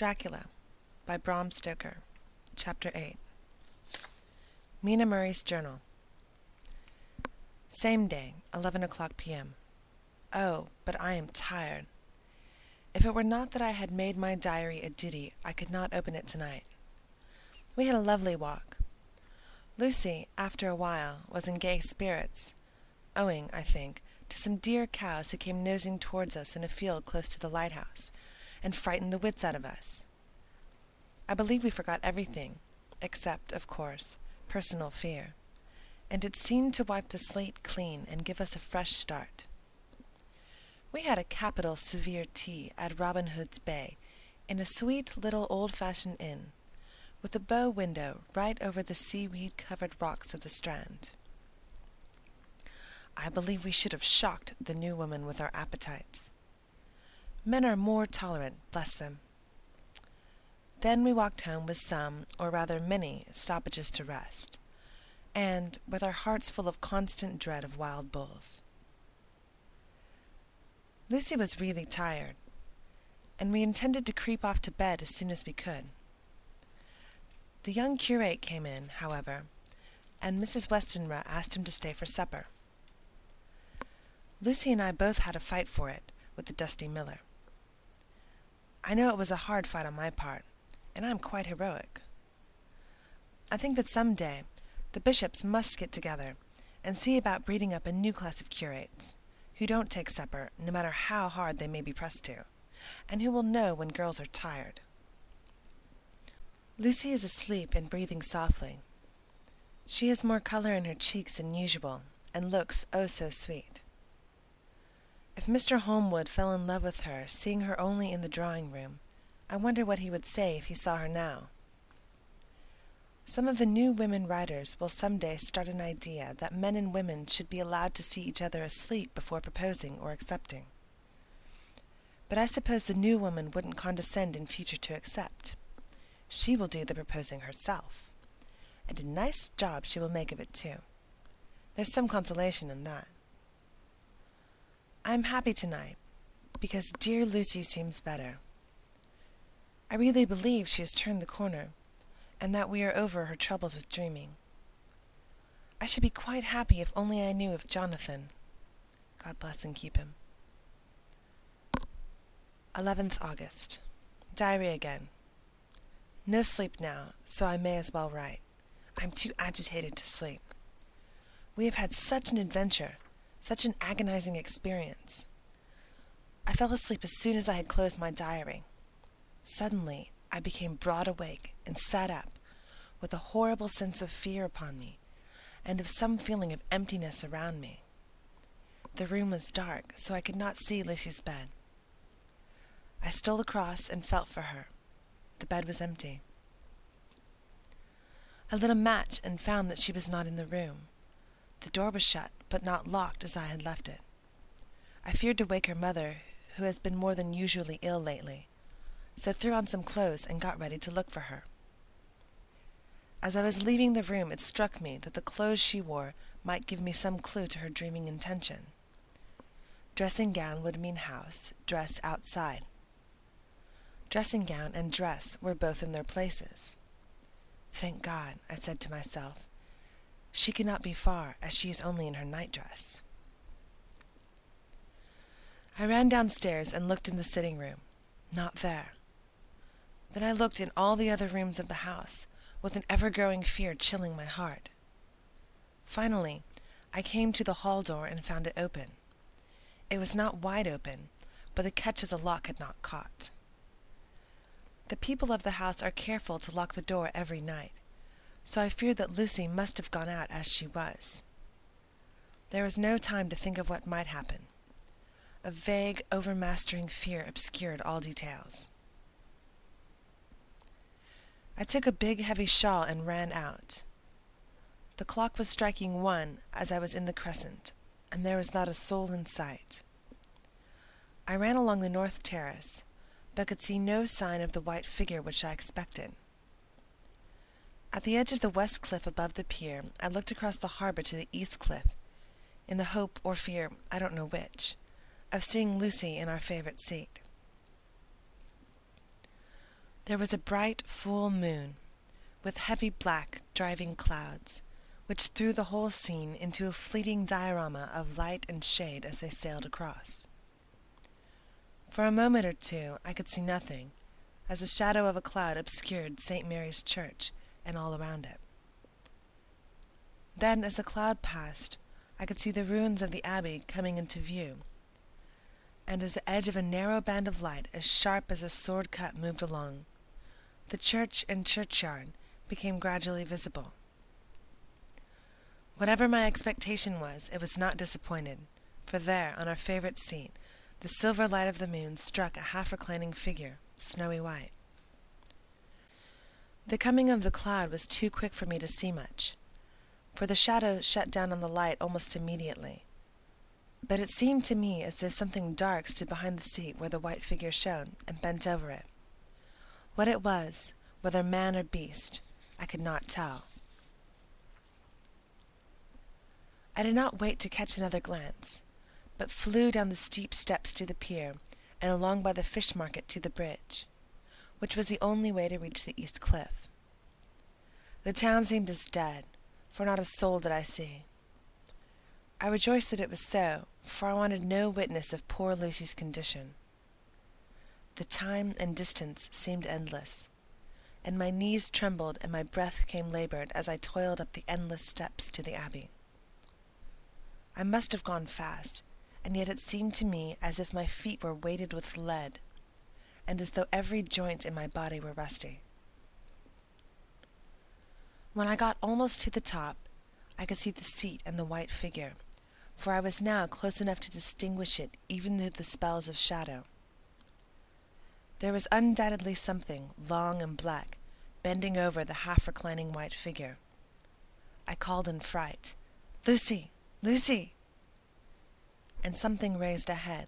Dracula by Bram Stoker. Chapter 8. Mina Murray's Journal. Same day, 11 o'clock p.m. Oh, but I am tired. If it were not that I had made my diary a duty, I could not open it tonight. We had a lovely walk. Lucy, after a while, was in gay spirits, owing, I think, to some dear cows who came nosing towards us in a field close to the lighthouse, and frightened the wits out of us. I believe we forgot everything, except, of course, personal fear, and it seemed to wipe the slate clean and give us a fresh start. We had a capital severe tea at Robin Hood's Bay, in a sweet little old-fashioned inn, with a bow window right over the seaweed-covered rocks of the Strand. I believe we should have shocked the new woman with our appetites. Men are more tolerant, bless them. Then we walked home with some, or rather many, stoppages to rest, and with our hearts full of constant dread of wild bulls. Lucy was really tired, and we intended to creep off to bed as soon as we could. The young curate came in, however, and Mrs. Westenra asked him to stay for supper. Lucy and I both had a fight for it with the dusty miller. I know it was a hard fight on my part, and I am quite heroic. I think that some day the bishops must get together and see about breeding up a new class of curates, who don't take supper, no matter how hard they may be pressed to, and who will know when girls are tired. Lucy is asleep and breathing softly. She has more color in her cheeks than usual, and looks oh so sweet. If Mr. Holmwood fell in love with her, seeing her only in the drawing-room, I wonder what he would say if he saw her now. Some of the new women writers will some day start an idea that men and women should be allowed to see each other asleep before proposing or accepting. But I suppose the new woman wouldn't condescend in future to accept. She will do the proposing herself, and a nice job she will make of it, too. There's some consolation in that. I am happy tonight, because dear Lucy seems better. I really believe she has turned the corner, and that we are over her troubles with dreaming. I should be quite happy if only I knew of Jonathan. God bless and keep him. 11th August. Diary again. No sleep now, so I may as well write. I am too agitated to sleep. We have had such an adventure, such an agonizing experience. I fell asleep as soon as I had closed my diary. Suddenly, I became broad awake and sat up, with a horrible sense of fear upon me, and of some feeling of emptiness around me. The room was dark, so I could not see Lucy's bed. I stole across and felt for her. The bed was empty. I lit a match and found that she was not in the room. The door was shut, but not locked as I had left it. I feared to wake her mother, who has been more than usually ill lately, so threw on some clothes and got ready to look for her. As I was leaving the room, it struck me that the clothes she wore might give me some clue to her dreaming intention. Dressing gown would mean house, dress outside. Dressing gown and dress were both in their places. Thank God, I said to myself. She cannot be far, as she is only in her nightdress. I ran downstairs and looked in the sitting room. Not there. Then I looked in all the other rooms of the house, with an ever-growing fear chilling my heart. Finally, I came to the hall door and found it open. It was not wide open, but the catch of the lock had not caught. The people of the house are careful to lock the door every night, so I feared that Lucy must have gone out as she was. There was no time to think of what might happen. A vague, overmastering fear obscured all details. I took a big, heavy shawl and ran out. The clock was striking 1 as I was in the crescent, and there was not a soul in sight. I ran along the north terrace, but could see no sign of the white figure which I expected. At the edge of the west cliff above the pier, I looked across the harbor to the east cliff, in the hope or fear, I don't know which, of seeing Lucy in our favorite seat. There was a bright, full moon, with heavy black, driving clouds, which threw the whole scene into a fleeting diorama of light and shade as they sailed across. For a moment or two I could see nothing, as the shadow of a cloud obscured St. Mary's Church and all around it. Then, as the cloud passed, I could see the ruins of the abbey coming into view, and as the edge of a narrow band of light as sharp as a sword cut moved along, the church and churchyard became gradually visible. Whatever my expectation was, it was not disappointed, for there, on our favorite seat, the silver light of the moon struck a half-reclining figure, snowy white. The coming of the cloud was too quick for me to see much, for the shadow shut down on the light almost immediately. But it seemed to me as though something dark stood behind the seat where the white figure shone, and bent over it. What it was, whether man or beast, I could not tell. I did not wait to catch another glance, but flew down the steep steps to the pier and along by the fish market to the bridge, which was the only way to reach the east cliff. The town seemed as dead, for not a soul did I see. I rejoiced that it was so, for I wanted no witness of poor Lucy's condition. The time and distance seemed endless, and my knees trembled and my breath came labored as I toiled up the endless steps to the abbey. I must have gone fast, and yet it seemed to me as if my feet were weighted with lead, and as though every joint in my body were rusty. When I got almost to the top, I could see the seat and the white figure, for I was now close enough to distinguish it even through the spells of shadow. There was undoubtedly something, long and black, bending over the half-reclining white figure. I called in fright, "Lucy! Lucy!" And something raised a head,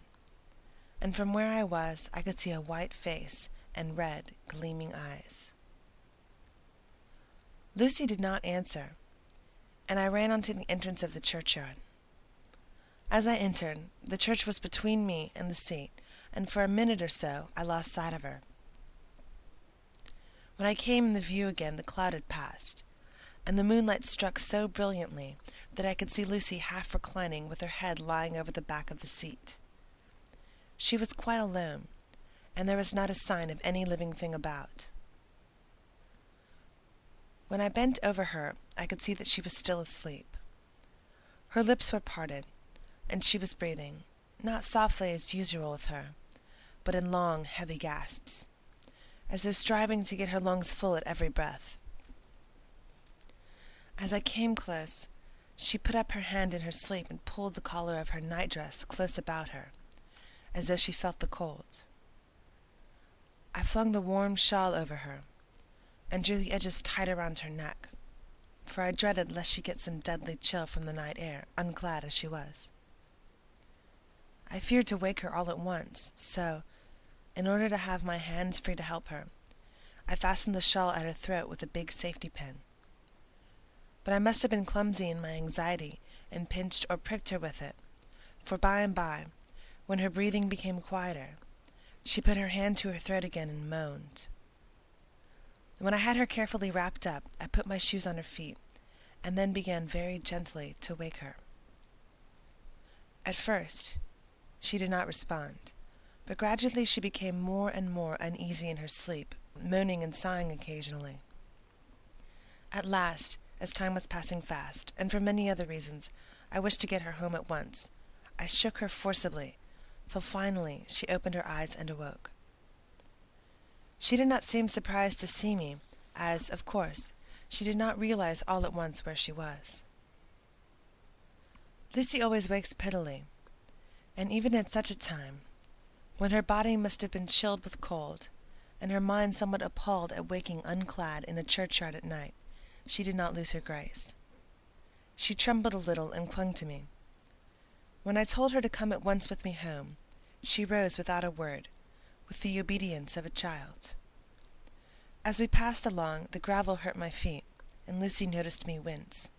and from where I was I could see a white face and red, gleaming eyes. Lucy did not answer, and I ran on to the entrance of the churchyard. As I entered, the church was between me and the seat, and for a minute or so I lost sight of her. When I came in the view again, the cloud had passed, and the moonlight struck so brilliantly that I could see Lucy half reclining with her head lying over the back of the seat. She was quite alone, and there was not a sign of any living thing about. When I bent over her, I could see that she was still asleep. Her lips were parted, and she was breathing, not softly as usual with her, but in long, heavy gasps, as though striving to get her lungs full at every breath. As I came close, she put up her hand in her sleep and pulled the collar of her nightdress close about her, as though she felt the cold. I flung the warm shawl over her, and drew the edges tight around her neck, for I dreaded lest she get some deadly chill from the night air, unclad as she was. I feared to wake her all at once, so, in order to have my hands free to help her, I fastened the shawl at her throat with a big safety pin. But I must have been clumsy in my anxiety and pinched or pricked her with it, for by and by, when her breathing became quieter, she put her hand to her throat again and moaned. When I had her carefully wrapped up, I put my shoes on her feet, and then began very gently to wake her. At first, she did not respond, but gradually she became more and more uneasy in her sleep, moaning and sighing occasionally. At last, as time was passing fast, and for many other reasons, I wished to get her home at once, I shook her forcibly, till finally she opened her eyes and awoke. She did not seem surprised to see me, as, of course, she did not realize all at once where she was. Lucy always wakes prettily, and even at such a time, when her body must have been chilled with cold, and her mind somewhat appalled at waking unclad in a churchyard at night, she did not lose her grace. She trembled a little and clung to me. When I told her to come at once with me home, she rose without a word, with the obedience of a child. As we passed along, the gravel hurt my feet, and Lucy noticed me wince.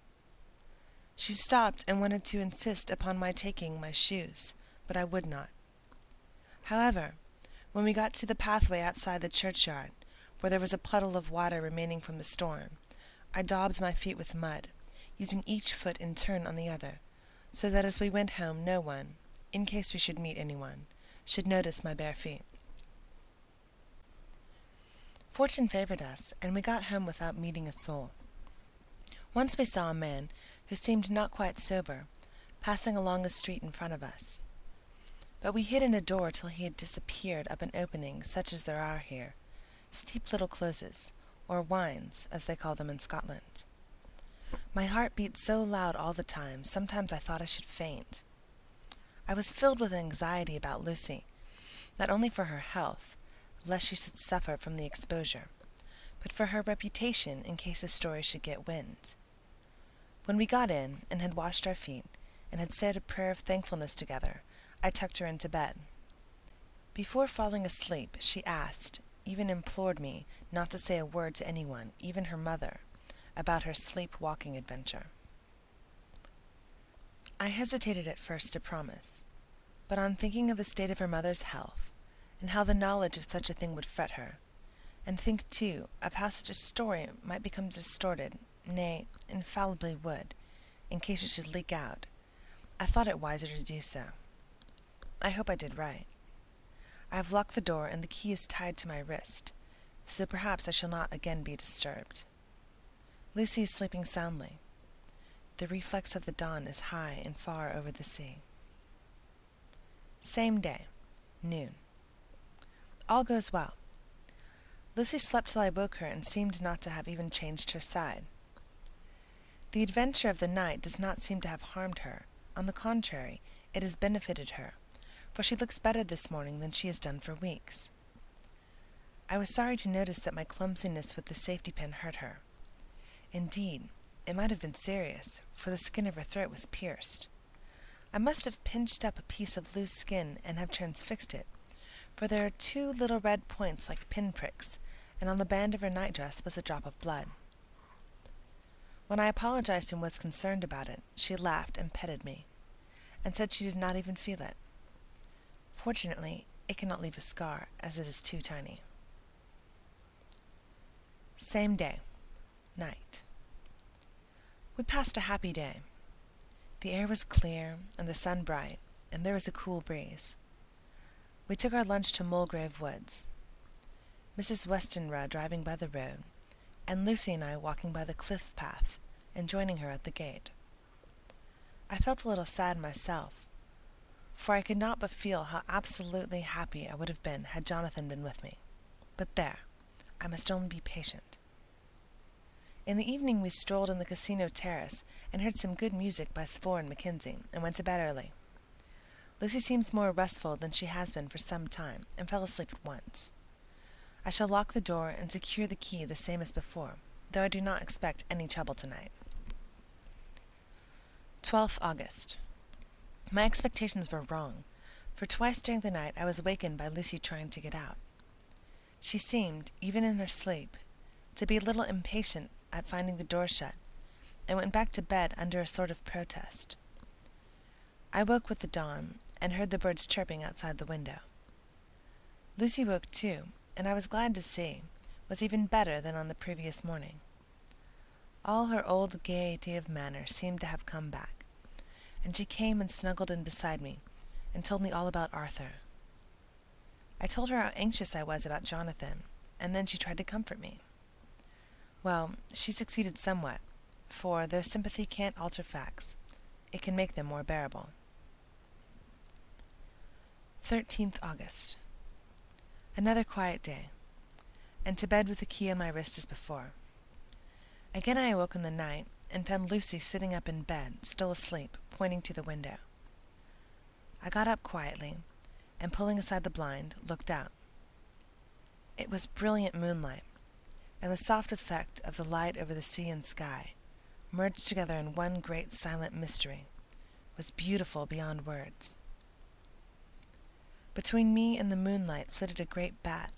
She stopped and wanted to insist upon my taking my shoes, but I would not. However, when we got to the pathway outside the churchyard, where there was a puddle of water remaining from the storm, I daubed my feet with mud, using each foot in turn on the other, so that as we went home no one, in case we should meet anyone, should notice my bare feet. Fortune favored us, and we got home without meeting a soul. Once we saw a man, who seemed not quite sober, passing along a street in front of us. But we hid in a door till he had disappeared up an opening such as there are here, steep little closes, or wynds, as they call them in Scotland. My heart beat so loud all the time, sometimes I thought I should faint. I was filled with anxiety about Lucy, not only for her health, lest she should suffer from the exposure, but for her reputation in case the story should get wind. When we got in, and had washed our feet, and had said a prayer of thankfulness together, I tucked her into bed. Before falling asleep, she asked, even implored me, not to say a word to anyone, even her mother, about her sleep-walking adventure. I hesitated at first to promise, but on thinking of the state of her mother's health, and how the knowledge of such a thing would fret her, and think, too, of how such a story might become distorted, nay, infallibly would, in case it should leak out, I thought it wiser to do so. I hope I did right. I have locked the door, and the key is tied to my wrist, so perhaps I shall not again be disturbed. Lucy is sleeping soundly. The reflex of the dawn is high and far over the sea. Same day, noon. All goes well. Lucy slept till I woke her and seemed not to have even changed her side. The adventure of the night does not seem to have harmed her. On the contrary, it has benefited her, for she looks better this morning than she has done for weeks. I was sorry to notice that my clumsiness with the safety pin hurt her. Indeed, it might have been serious, for the skin of her throat was pierced. I must have pinched up a piece of loose skin and have transfixed it, for there are 2 little red points like pinpricks, and on the band of her nightdress was a drop of blood. When I apologized and was concerned about it, she laughed and petted me, and said she did not even feel it. Fortunately, it cannot leave a scar, as it is too tiny. Same day, night. We passed a happy day. The air was clear, and the sun bright, and there was a cool breeze. We took our lunch to Mulgrave Woods, Mrs. Westenra driving by the road, and Lucy and I walking by the cliff path, and joining her at the gate. I felt a little sad myself, for I could not but feel how absolutely happy I would have been had Jonathan been with me. But there, I must only be patient. In the evening we strolled on the casino terrace and heard some good music by Spohr and Mackenzie, and went to bed early. Lucy seems more restful than she has been for some time, and fell asleep at once. I shall lock the door and secure the key the same as before, though I do not expect any trouble tonight. 12th August. My expectations were wrong, for twice during the night I was awakened by Lucy trying to get out. She seemed, even in her sleep, to be a little impatient at finding the door shut, and went back to bed under a sort of protest. I woke with the dawn, and heard the birds chirping outside the window. Lucy woke too, and I was glad to see, was even better than on the previous morning. All her old gaiety of manner seemed to have come back, and she came and snuggled in beside me, and told me all about Arthur. I told her how anxious I was about Jonathan, and then she tried to comfort me. Well, she succeeded somewhat, for though sympathy can't alter facts, it can make them more bearable. 13th August. Another quiet day, and to bed with the key on my wrist as before. Again I awoke in the night, and found Lucy sitting up in bed, still asleep, pointing to the window. I got up quietly, and pulling aside the blind, looked out. It was brilliant moonlight, and the soft effect of the light over the sea and sky, merged together in one great silent mystery, was beautiful beyond words. Between me and the moonlight flitted a great bat,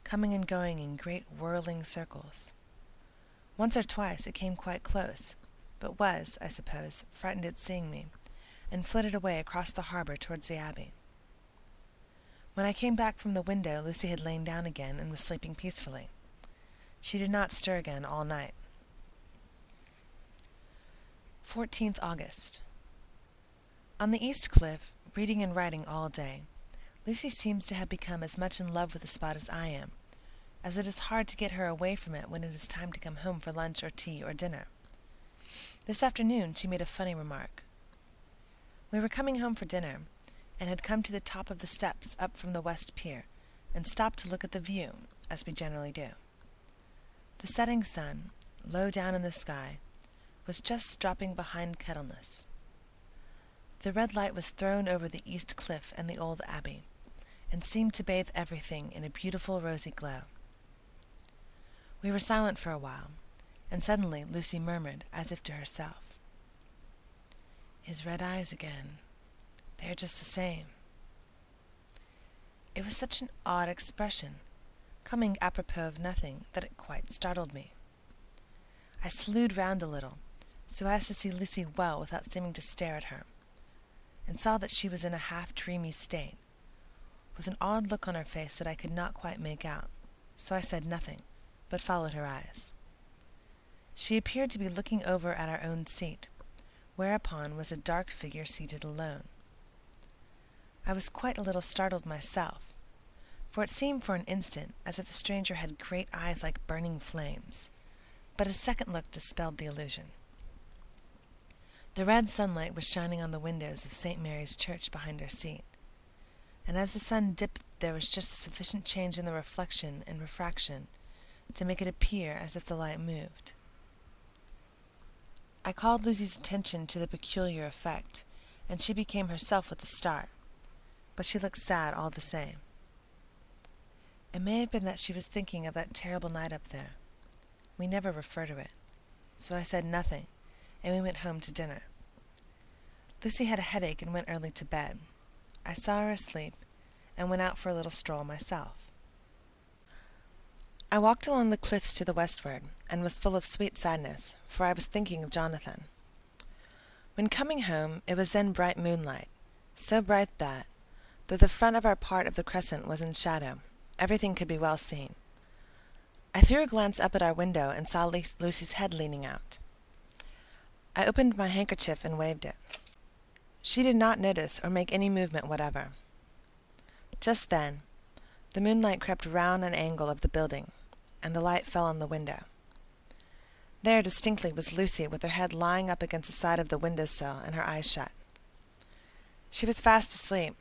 coming and going in great whirling circles. Once or twice it came quite close, but was, I suppose, frightened at seeing me, and flitted away across the harbor towards the abbey. When I came back from the window, Lucy had lain down again and was sleeping peacefully. She did not stir again all night. 14th August. On the East Cliff, reading and writing all day, Lucy seems to have become as much in love with the spot as I am, as it is hard to get her away from it when it is time to come home for lunch or tea or dinner. This afternoon she made a funny remark. We were coming home for dinner, and had come to the top of the steps up from the West Pier, and stopped to look at the view, as we generally do. The setting sun, low down in the sky, was just dropping behind Kettleness. The red light was thrown over the East Cliff and the old abbey, and seemed to bathe everything in a beautiful rosy glow. We were silent for a while, and suddenly Lucy murmured, as if to herself, "His red eyes again. They're just the same." It was such an odd expression, coming apropos of nothing, that it quite startled me. I slewed round a little, so as to see Lucy well without seeming to stare at her, and saw that she was in a half-dreamy state, with an odd look on her face that I could not quite make out, so I said nothing, but followed her eyes. She appeared to be looking over at our own seat, whereupon was a dark figure seated alone. I was quite a little startled myself, for it seemed for an instant as if the stranger had great eyes like burning flames, but a second look dispelled the illusion. The red sunlight was shining on the windows of St. Mary's Church behind her seat, and as the sun dipped there was just sufficient change in the reflection and refraction to make it appear as if the light moved. I called Lucy's attention to the peculiar effect, and she became herself with a start, but she looked sad all the same. It may have been that she was thinking of that terrible night up there. We never refer to it, so I said nothing, and we went home to dinner. Lucy had a headache and went early to bed. I saw her asleep, and went out for a little stroll myself. I walked along the cliffs to the westward, and was full of sweet sadness, for I was thinking of Jonathan. When coming home, it was then bright moonlight, so bright that, though the front of our part of the crescent was in shadow, everything could be well seen. I threw a glance up at our window and saw Lucy's head leaning out. I opened my handkerchief and waved it. She did not notice or make any movement whatever. Just then, the moonlight crept round an angle of the building, and the light fell on the window. There distinctly was Lucy with her head lying up against the side of the window-sill and her eyes shut. She was fast asleep,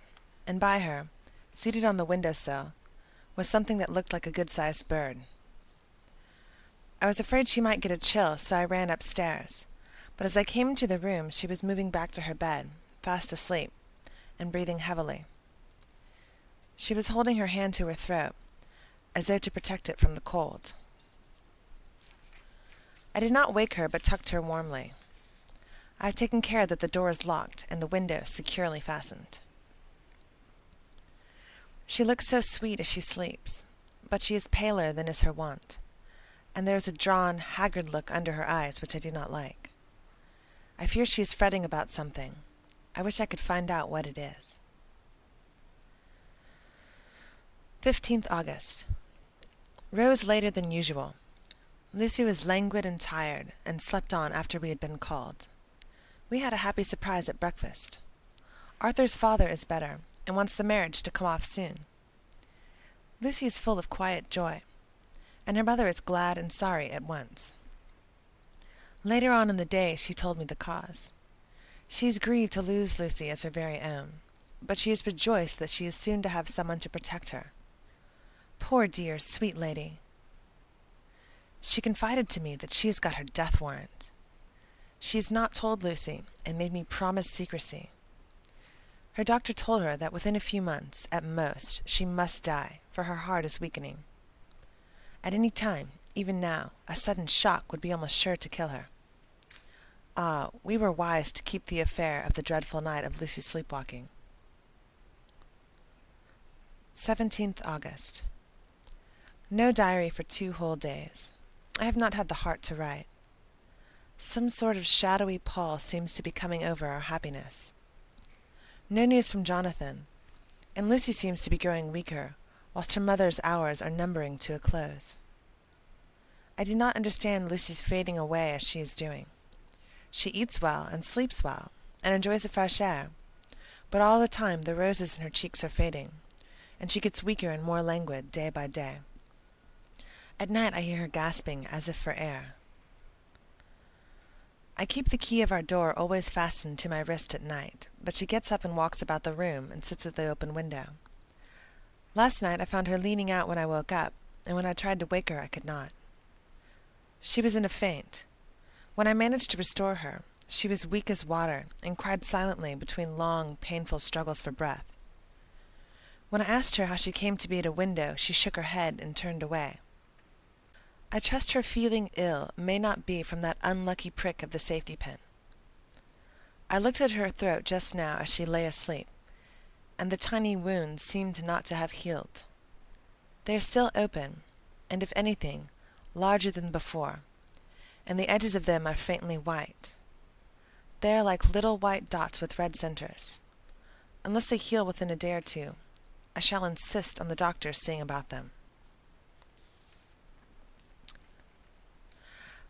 and by her, seated on the window-sill, was something that looked like a good-sized bird. I was afraid she might get a chill, so I ran upstairs, but as I came into the room she was moving back to her bed, fast asleep, and breathing heavily. She was holding her hand to her throat, as though to protect it from the cold. I did not wake her, but tucked her warmly. I have taken care that the door is locked and the window securely fastened. She looks so sweet as she sleeps, but she is paler than is her wont, and there is a drawn, haggard look under her eyes which I do not like. I fear she is fretting about something. I wish I could find out what it is. 15th August. Rose later than usual. Lucy was languid and tired, and slept on after we had been called. We had a happy surprise at breakfast. Arthur's father is better, and wants the marriage to come off soon. Lucy is full of quiet joy, and her mother is glad and sorry at once. Later on in the day she told me the cause. She is grieved to lose Lucy as her very own, but she is rejoiced that she is soon to have someone to protect her. Poor dear, sweet lady! She confided to me that she has got her death warrant. She has not told Lucy, and made me promise secrecy. Her doctor told her that within a few months, at most, she must die, for her heart is weakening. At any time, even now, a sudden shock would be almost sure to kill her. Ah, we were wise to keep the affair of the dreadful night of Lucy's sleepwalking. 17th August. No diary for 2 whole days. I have not had the heart to write. Some sort of shadowy pall seems to be coming over our happiness. No news from Jonathan. and Lucy seems to be growing weaker, whilst her mother's hours are numbering to a close. I do not understand Lucy's fading away as she is doing. She eats well and sleeps well, and enjoys the fresh air, but all the time the roses in her cheeks are fading, and she gets weaker and more languid day by day. At night I hear her gasping as if for air. I keep the key of our door always fastened to my wrist at night, but she gets up and walks about the room and sits at the open window. Last night I found her leaning out when I woke up, and when I tried to wake her I could not. She was in a faint. When I managed to restore her, she was weak as water and cried silently between long, painful struggles for breath. When I asked her how she came to be at a window, she shook her head and turned away. I trust her feeling ill may not be from that unlucky prick of the safety pin. I looked at her throat just now as she lay asleep, and the tiny wounds seemed not to have healed. They are still open, and if anything, larger than before, and the edges of them are faintly white. They are like little white dots with red centers. Unless they heal within a day or two, I shall insist on the doctor seeing about them.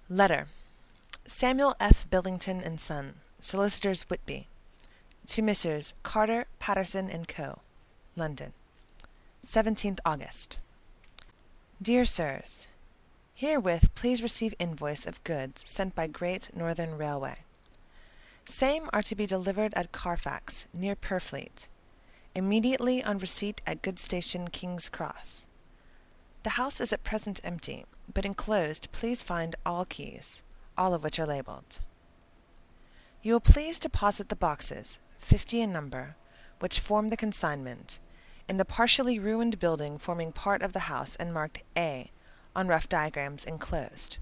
Letter. Samuel F. Billington and Son, Solicitors Whitby, to Messrs. Carter, Patterson & Co., London, 17th August. Dear Sirs, herewith please receive invoice of goods sent by Great Northern Railway. Same are to be delivered at Carfax, near Purfleet, immediately on receipt at Good Station, King's Cross. The house is at present empty, but enclosed please find all keys, all of which are labeled. You will please deposit the boxes, 50 in number, which form the consignment, in the partially ruined building forming part of the house and marked A on rough diagrams enclosed.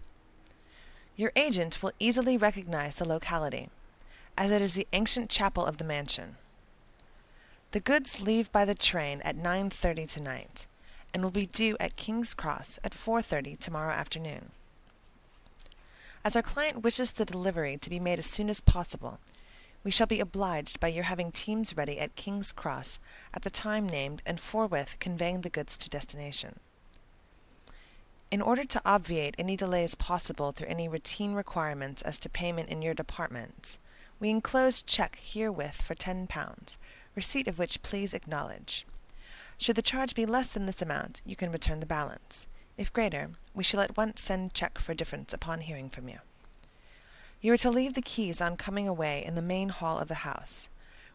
Your agent will easily recognize the locality, as it is the ancient chapel of the mansion. The goods leave by the train at 9:30 tonight, and will be due at King's Cross at 4:30 tomorrow afternoon. As our client wishes the delivery to be made as soon as possible, we shall be obliged by your having teams ready at King's Cross at the time named and forthwith conveying the goods to destination. In order to obviate any delays possible through any routine requirements as to payment in your departments, we enclose check herewith for £10, receipt of which please acknowledge. Should the charge be less than this amount, you can return the balance. If greater, we shall at once send check for difference upon hearing from you. You are to leave the keys on coming away in the main hall of the house,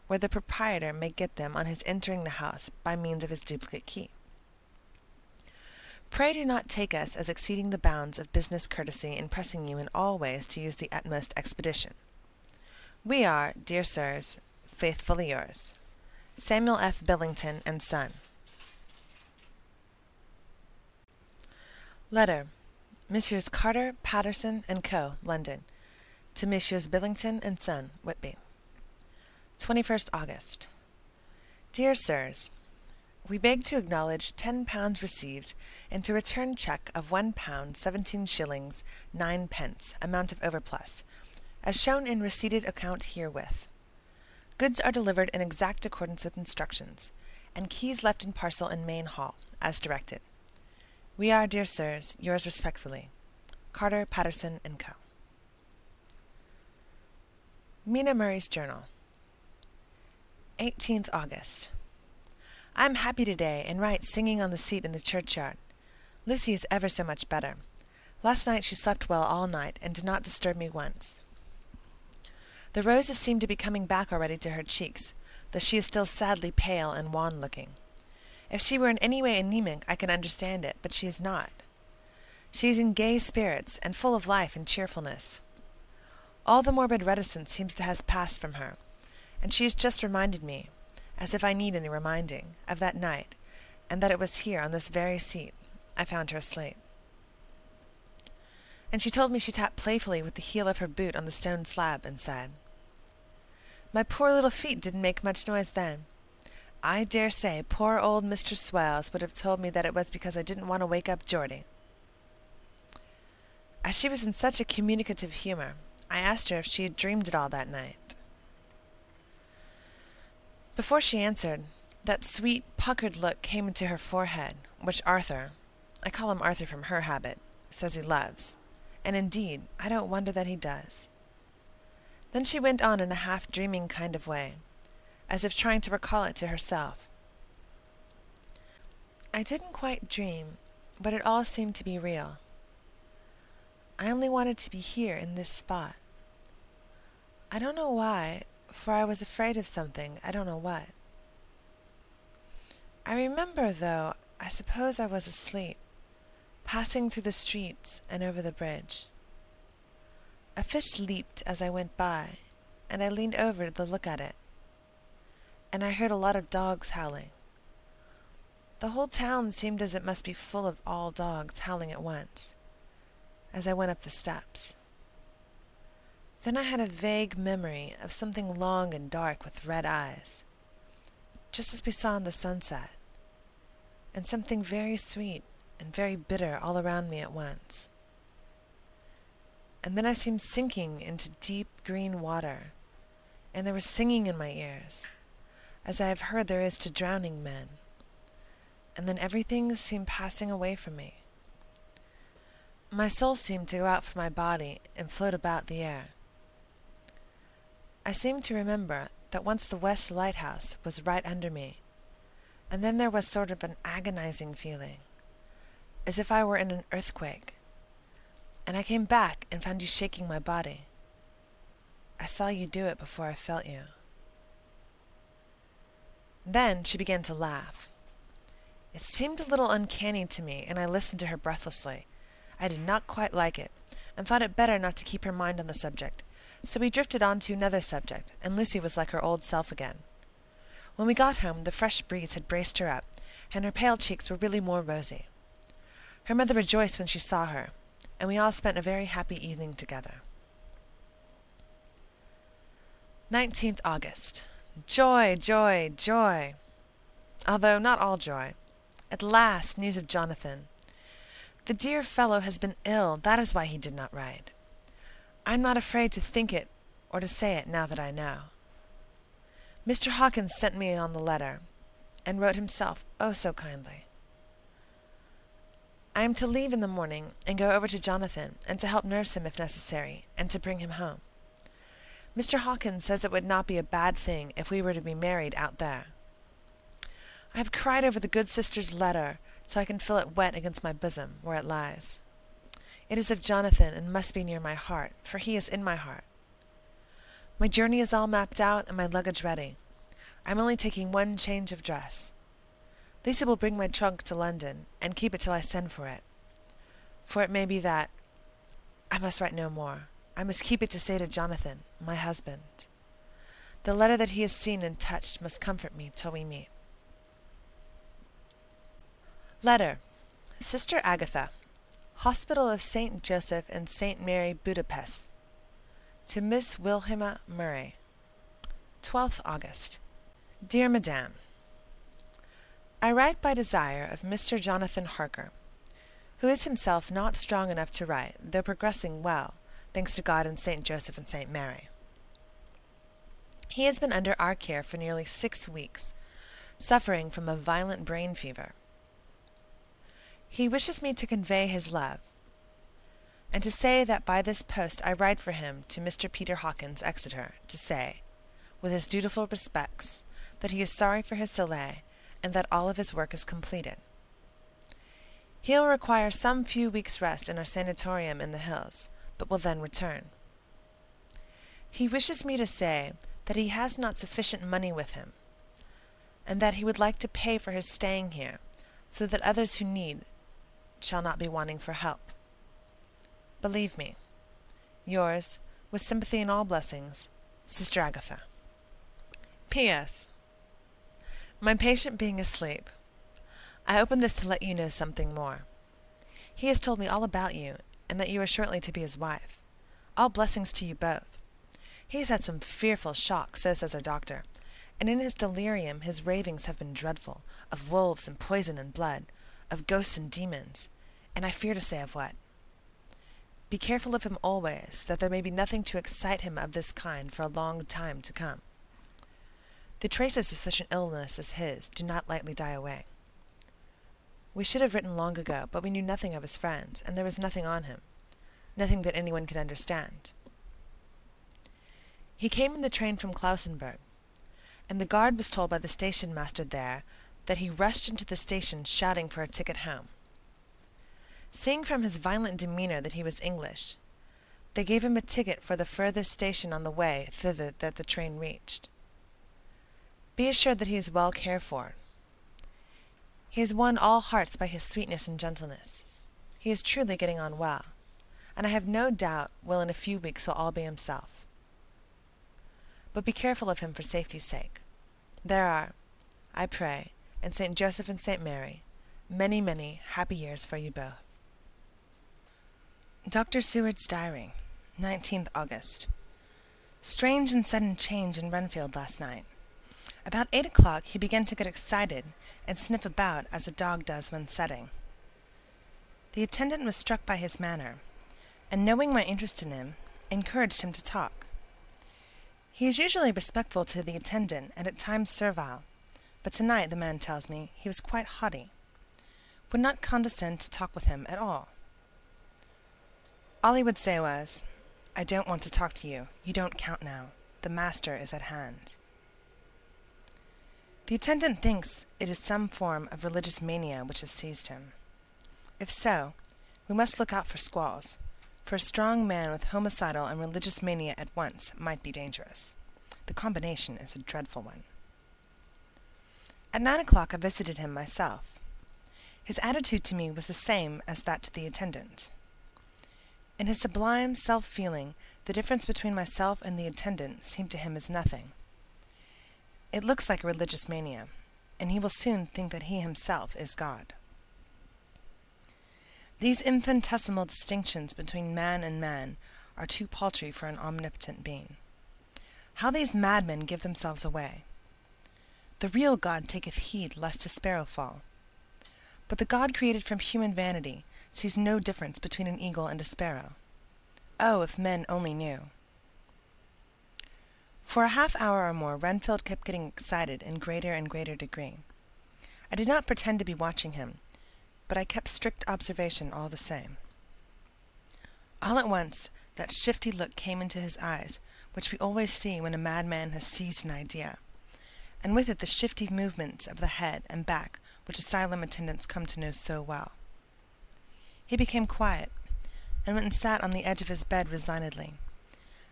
where the proprietor may get them on his entering the house by means of his duplicate key. Pray do not take us as exceeding the bounds of business courtesy in pressing you in all ways to use the utmost expedition. We are, dear sirs, faithfully yours, Samuel F. Billington and Son. Letter. Messrs. Carter, Patterson & Co., London, to Messrs. Billington and Son, Whitby. 21st August. Dear Sirs, we beg to acknowledge £10 received and to return cheque of £1 17 shillings 9 pence, amount of overplus, as shown in receipted account herewith. Goods are delivered in exact accordance with instructions, and keys left in parcel in main hall, as directed. We are, dear sirs, yours respectfully, Carter, Patterson & Co. Mina Murray's Journal. 18th August. I am happy today, and write singing on the seat in the churchyard. Lucy is ever so much better. Last night she slept well all night, and did not disturb me once. The roses seem to be coming back already to her cheeks, though she is still sadly pale and wan-looking. If she were in any way anemic, I can understand it, but she is not. She is in gay spirits, and full of life and cheerfulness. All the morbid reticence seems to have passed from her, and she has just reminded me, as if I need any reminding, of that night, and that it was here, on this very seat, I found her asleep. And she told me she tapped playfully with the heel of her boot on the stone slab, and said, "My poor little feet didn't make much noise then. I dare say poor old Mr. Swales would have told me that it was because I didn't want to wake up Geordie." As she was in such a communicative humor, I asked her if she had dreamed it all that night. Before she answered, That sweet, puckered look came into her forehead, which Arthur, I call him Arthur from her habit, says he loves, and indeed I don't wonder that he does. Then she went on in a half-dreaming kind of way, as if trying to recall it to herself. I didn't quite dream, but it all seemed to be real. I only wanted to be here in this spot. I don't know why, for I was afraid of something, I don't know what. I remember, though, I suppose I was asleep, passing through the streets and over the bridge. A fish leaped as I went by, and I leaned over to look at it. And I heard a lot of dogs howling. The whole town seemed as it must be full of all dogs howling at once, as I went up the steps. Then I had a vague memory of something long and dark with red eyes, just as we saw in the sunset, and something very sweet and very bitter all around me at once. And then I seemed sinking into deep green water, and there was singing in my ears, as I have heard there is to drowning men, and then everything seemed passing away from me. My soul seemed to go out from my body and float about the air. I seemed to remember that once the West Lighthouse was right under me, and then there was sort of an agonizing feeling, as if I were in an earthquake, and I came back and found you shaking my body. I saw you do it before I felt you. Then she began to laugh. It seemed a little uncanny to me, and I listened to her breathlessly. I did not quite like it, and thought it better not to keep her mind on the subject, so we drifted on to another subject, and Lucy was like her old self again. When we got home, the fresh breeze had braced her up, and her pale cheeks were really more rosy. Her mother rejoiced when she saw her, and we all spent a very happy evening together. 19th August. Joy, joy, joy! Although not all joy. At last, news of Jonathan. The dear fellow has been ill, that is why he did not write. I am not afraid to think it or to say it now that I know. Mr. Hawkins sent me on the letter, and wrote himself, oh so kindly. I am to leave in the morning and go over to Jonathan, and to help nurse him if necessary, and to bring him home. Mr. Hawkins says it would not be a bad thing if we were to be married out there. I have cried over the good sister's letter, so I can feel it wet against my bosom, where it lies. It is of Jonathan, and must be near my heart, for he is in my heart. My journey is all mapped out, and my luggage ready. I am only taking one change of dress. Lucy will bring my trunk to London, and keep it till I send for it. For it may be that I must write no more. I must keep it to say to Jonathan, my husband. The letter that he has seen and touched must comfort me till we meet. Letter. Sister Agatha, Hospital of St. Joseph and St. Mary, Budapest. To Miss Wilhelmina Murray. 12th August. Dear Madame, I write by desire of Mr. Jonathan Harker, who is himself not strong enough to write, though progressing well, thanks to God and St. Joseph and St. Mary. He has been under our care for nearly 6 weeks, suffering from a violent brain fever. He wishes me to convey his love, and to say that by this post I write for him to Mr. Peter Hawkins, Exeter, to say, with his dutiful respects, that he is sorry for his delay, and that all of his work is completed. He will require some few weeks' rest in our sanatorium in the hills, but will then return. He wishes me to say that he has not sufficient money with him, and that he would like to pay for his staying here, so that others who need shall not be wanting for help. Believe me, yours, with sympathy and all blessings, Sister Agatha. P.S. My patient being asleep, I open this to let you know something more. He has told me all about you, and that you are shortly to be his wife. All blessings to you both. He has had some fearful shocks, so says our doctor, and in his delirium his ravings have been dreadful, of wolves and poison and blood, of ghosts and demons, and I fear to say of what. Be careful of him always, that there may be nothing to excite him of this kind for a long time to come. The traces of such an illness as his do not lightly die away. We should have written long ago, but we knew nothing of his friends, and there was nothing on him, nothing that anyone could understand. He came in the train from Klausenburg, and the guard was told by the station master there that he rushed into the station shouting for a ticket home. Seeing from his violent demeanor that he was English, they gave him a ticket for the furthest station on the way thither that the train reached. Be assured that he is well cared for. He has won all hearts by his sweetness and gentleness. He is truly getting on well, and I have no doubt will in a few weeks will all be himself. But be careful of him for safety's sake. There are, I pray, in St. Joseph and St. Mary, many, many happy years for you both. Dr. Seward's Diary, 19th August. Strange and sudden change in Renfield last night. About 8 o'clock he began to get excited and sniff about as a dog does when setting. The attendant was struck by his manner, and knowing my interest in him, encouraged him to talk. He is usually respectful to the attendant and at times servile, but tonight, the man tells me, he was quite haughty, would not condescend to talk with him at all. All he would say was, "I don't want to talk to you. You don't count now. The master is at hand." The attendant thinks it is some form of religious mania which has seized him. If so, we must look out for squalls, for a strong man with homicidal and religious mania at once might be dangerous. The combination is a dreadful one. At 9 o'clock I visited him myself. His attitude to me was the same as that to the attendant. In his sublime self-feeling, the difference between myself and the attendant seemed to him as nothing. It looks like a religious mania, and he will soon think that he himself is God. These infinitesimal distinctions between man and man are too paltry for an omnipotent being. How these madmen give themselves away! The real God taketh heed lest a sparrow fall. But the God created from human vanity sees no difference between an eagle and a sparrow. Oh, if men only knew! For a half hour or more, Renfield kept getting excited in greater and greater degree. I did not pretend to be watching him, but I kept strict observation all the same. All at once, that shifty look came into his eyes, which we always see when a madman has seized an idea, and with it the shifty movements of the head and back which asylum attendants come to know so well. He became quiet, and went and sat on the edge of his bed resignedly,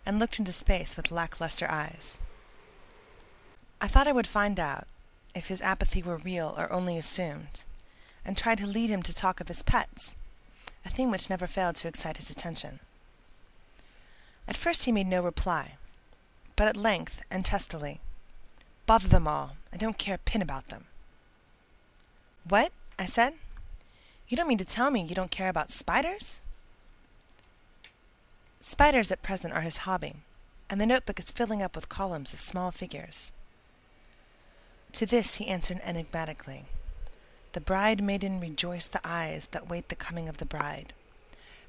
and looked into space with lackluster eyes. I thought I would find out if his apathy were real or only assumed, and tried to lead him to talk of his pets, a thing which never failed to excite his attention. At first he made no reply, but at length, and testily, "Bother them all, I don't care a pin about them." "What?" I said. "You don't mean to tell me you don't care about spiders?" Spiders at present are his hobby, and the notebook is filling up with columns of small figures. To this he answered enigmatically, "The bride-maiden rejoice the eyes that wait the coming of the bride.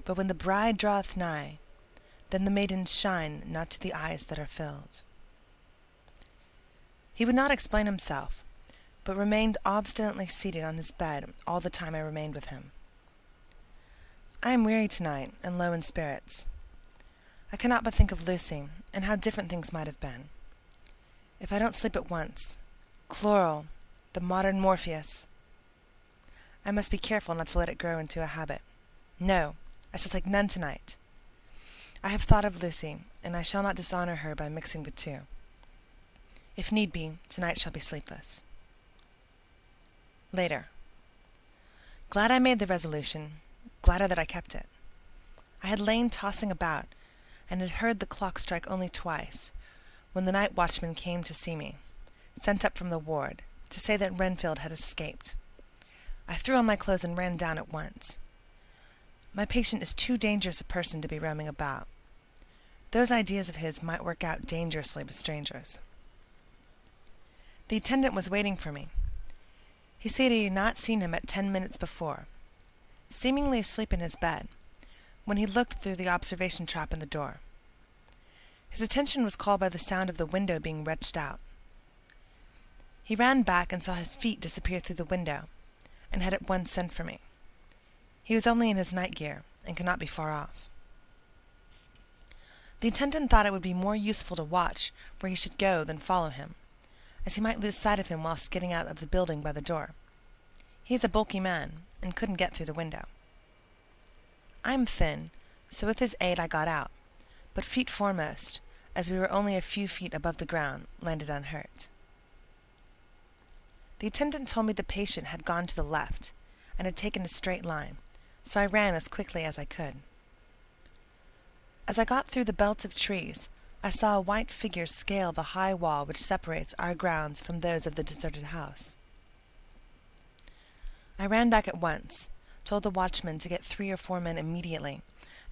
But when the bride draweth nigh, then the maidens shine not to the eyes that are filled." He would not explain himself, but remained obstinately seated on his bed all the time I remained with him. I am weary tonight, and low in spirits. I cannot but think of Lucy, and how different things might have been. If I don't sleep at once, chloral, the modern Morpheus. I must be careful not to let it grow into a habit. No, I shall take none tonight. I have thought of Lucy, and I shall not dishonor her by mixing the two. If need be, tonight shall be sleepless. Later. Glad I made the resolution, gladder that I kept it. I had lain tossing about, and had heard the clock strike only twice, when the night watchman came to see me, sent up from the ward, to say that Renfield had escaped. I threw on my clothes and ran down at once. My patient is too dangerous a person to be roaming about. Those ideas of his might work out dangerously with strangers. The attendant was waiting for me. He said he had not seen him at 10 minutes before, seemingly asleep in his bed, when he looked through the observation trap in the door. His attention was called by the sound of the window being wrenched out. He ran back and saw his feet disappear through the window, and had at once sent for me. He was only in his night gear, and could not be far off. The attendant thought it would be more useful to watch where he should go than follow him, as he might lose sight of him whilst getting out of the building by the door. He is a bulky man, and couldn't get through the window. I am thin, so with his aid I got out, but feet foremost, as we were only a few feet above the ground, landed unhurt. The attendant told me the patient had gone to the left, and had taken a straight line, so I ran as quickly as I could. As I got through the belt of trees, I saw a white figure scale the high wall which separates our grounds from those of the deserted house. I ran back at once, told the watchman to get 3 or 4 men immediately,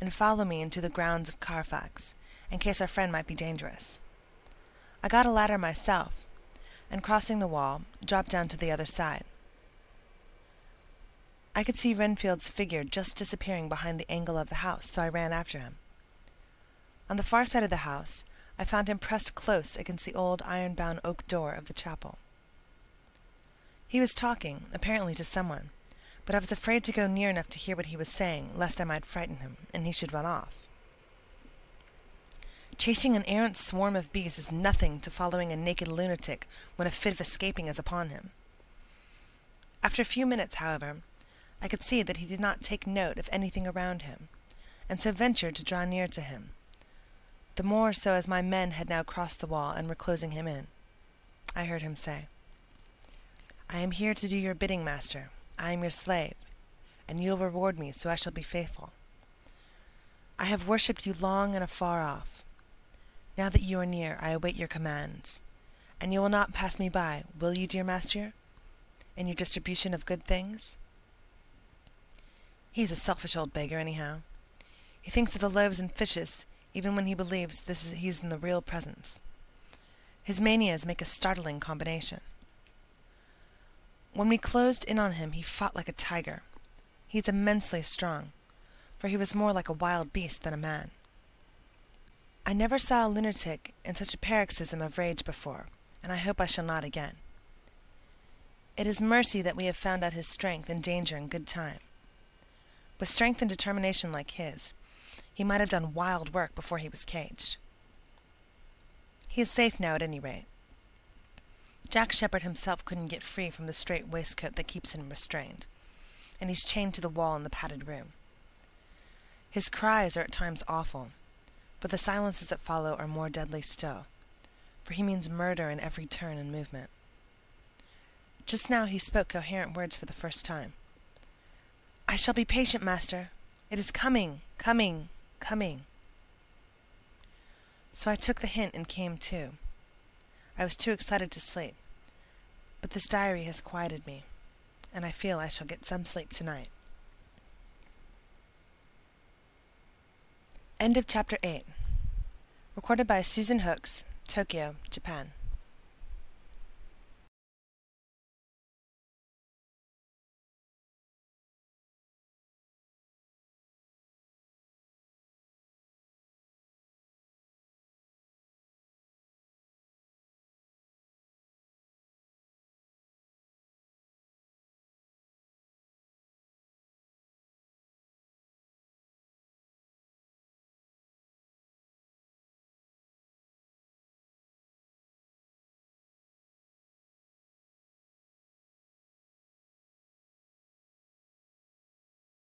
and follow me into the grounds of Carfax, in case our friend might be dangerous. I got a ladder myself, and crossing the wall, dropped down to the other side. I could see Renfield's figure just disappearing behind the angle of the house, so I ran after him. On the far side of the house, I found him pressed close against the old iron-bound oak door of the chapel. He was talking, apparently to someone, but I was afraid to go near enough to hear what he was saying, lest I might frighten him, and he should run off. Chasing an errant swarm of bees is nothing to following a naked lunatic when a fit of escaping is upon him. After a few minutes, however, I could see that he did not take note of anything around him, and so ventured to draw near to him, the more so as my men had now crossed the wall and were closing him in. I heard him say, "I am here to do your bidding, master. I am your slave, and you will reward me, so I shall be faithful. I have worshipped you long and afar off. Now that you are near, I await your commands, and you will not pass me by, will you, dear master, in your distribution of good things?" He's a selfish old beggar, anyhow. He thinks of the loaves and fishes, even when he believes he's in the real presence. His manias make a startling combination. When we closed in on him, he fought like a tiger. He's immensely strong, for he was more like a wild beast than a man. I never saw a lunatic in such a paroxysm of rage before, and I hope I shall not again. It is mercy that we have found out his strength and danger in good time. With strength and determination like his, he might have done wild work before he was caged. He is safe now at any rate. Jack Shepherd himself couldn't get free from the strait waistcoat that keeps him restrained, and he's chained to the wall in the padded room. His cries are at times awful, but the silences that follow are more deadly still, for he means murder in every turn and movement. Just now he spoke coherent words for the first time. "I shall be patient, master. It is coming, coming, coming." So I took the hint and came to. I was too excited to sleep, but this diary has quieted me, and I feel I shall get some sleep tonight. End of Chapter 8. Recorded by Susan Hooks, Tokyo, Japan.